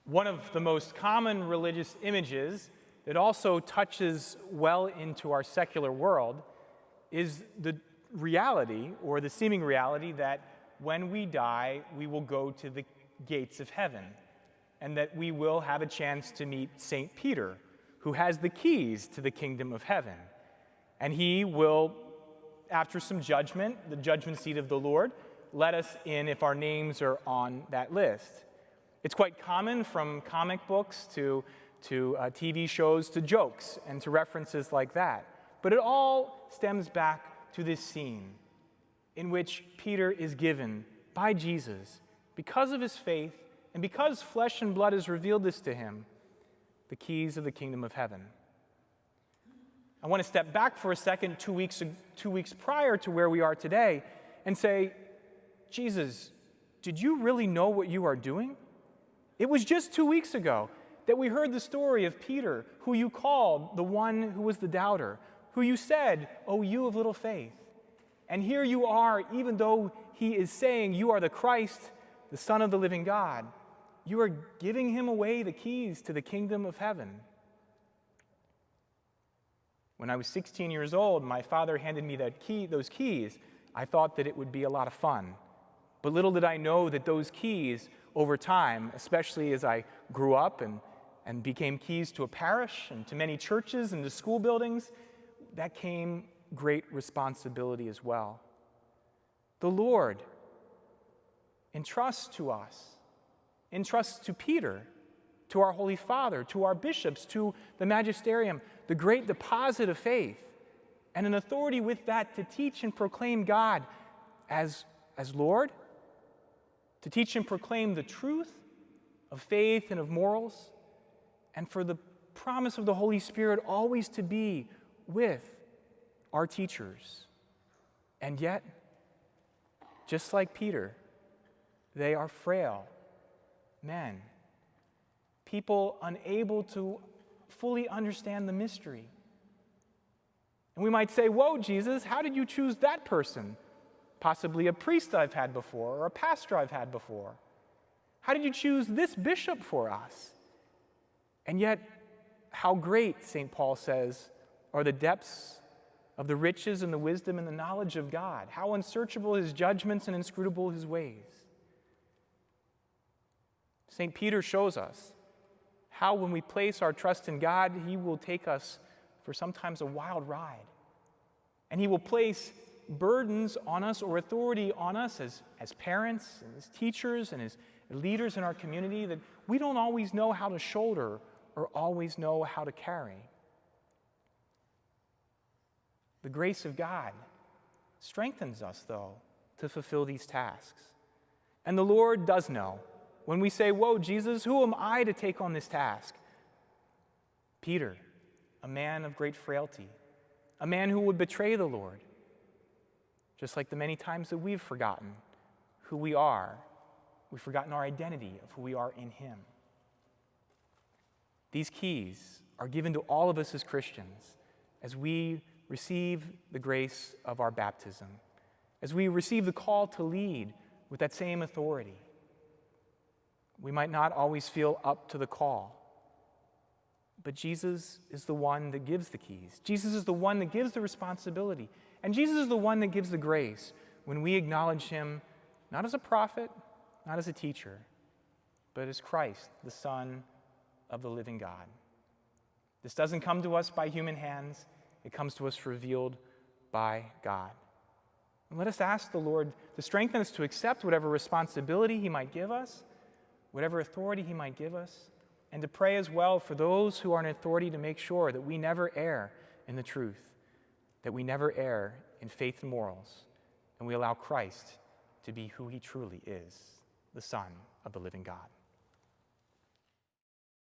One of the most common religious images that also touches well into our secular world is the reality, or the seeming reality, that when we die, we will go to the gates of heaven, and that we will have a chance to meet St. Peter, who has the keys to the kingdom of heaven. And he will, after some judgment, the judgment seat of the Lord, let us in if our names are on that list. It's quite common, from comic books to TV shows to jokes and to references like that. But it all stems back to this scene in which Peter is given by Jesus, because of his faith and because flesh and blood has revealed this to him, the keys of the kingdom of heaven. I want to step back for a second, 2 weeks prior to where we are today, and say, Jesus, did you really know what you are doing? It was just 2 weeks ago that we heard the story of Peter, who you called the one who was the doubter, who you said, "Oh, you of little faith." And here you are, even though he is saying you are the Christ, the Son of the living God, you are giving him away the keys to the kingdom of heaven. When I was 16 years old, my father handed me those keys. I thought that it would be a lot of fun. But little did I know that those keys, over time, especially as I grew up and became keys to a parish and to many churches and to school buildings, that came great responsibility as well. The Lord entrusts to us, entrusts to Peter, to our Holy Father, to our bishops, to the magisterium, the great deposit of faith, and an authority with that to teach and proclaim God as Lord, to teach and proclaim the truth of faith and of morals, and for the promise of the Holy Spirit always to be with our teachers. And yet, just like Peter, they are frail men, people unable to fully understand the mystery. And we might say, "Whoa, Jesus, how did you choose that person? Possibly a priest I've had before, or a pastor I've had before. How did you choose this bishop for us?" And yet, how great, St. Paul says, are the depths of the riches and the wisdom and the knowledge of God. How unsearchable his judgments and inscrutable his ways. St. Peter shows us how, when we place our trust in God, he will take us for sometimes a wild ride. And he will place burdens on us, or authority on us as parents and as teachers and as leaders in our community, that we don't always know how to shoulder or always know how to carry. The grace of God strengthens us, though, to fulfill these tasks. And the Lord does know. When we say, "Whoa, Jesus, who am I to take on this task?" Peter, a man of great frailty, a man who would betray the Lord, just like the many times that we've forgotten who we are. We've forgotten our identity of who we are in him. These keys are given to all of us as Christians as we receive the grace of our baptism, as we receive the call to lead with that same authority. We might not always feel up to the call, but Jesus is the one that gives the keys. Jesus is the one that gives the responsibility. And Jesus is the one that gives the grace when we acknowledge him not as a prophet, not as a teacher, but as Christ, the Son of the living God. This doesn't come to us by human hands. It comes to us revealed by God. And let us ask the Lord to strengthen us to accept whatever responsibility he might give us, whatever authority he might give us, and to pray as well for those who are in authority to make sure that we never err in the truth, that we never err in faith and morals, and we allow Christ to be who he truly is, the Son of the living God.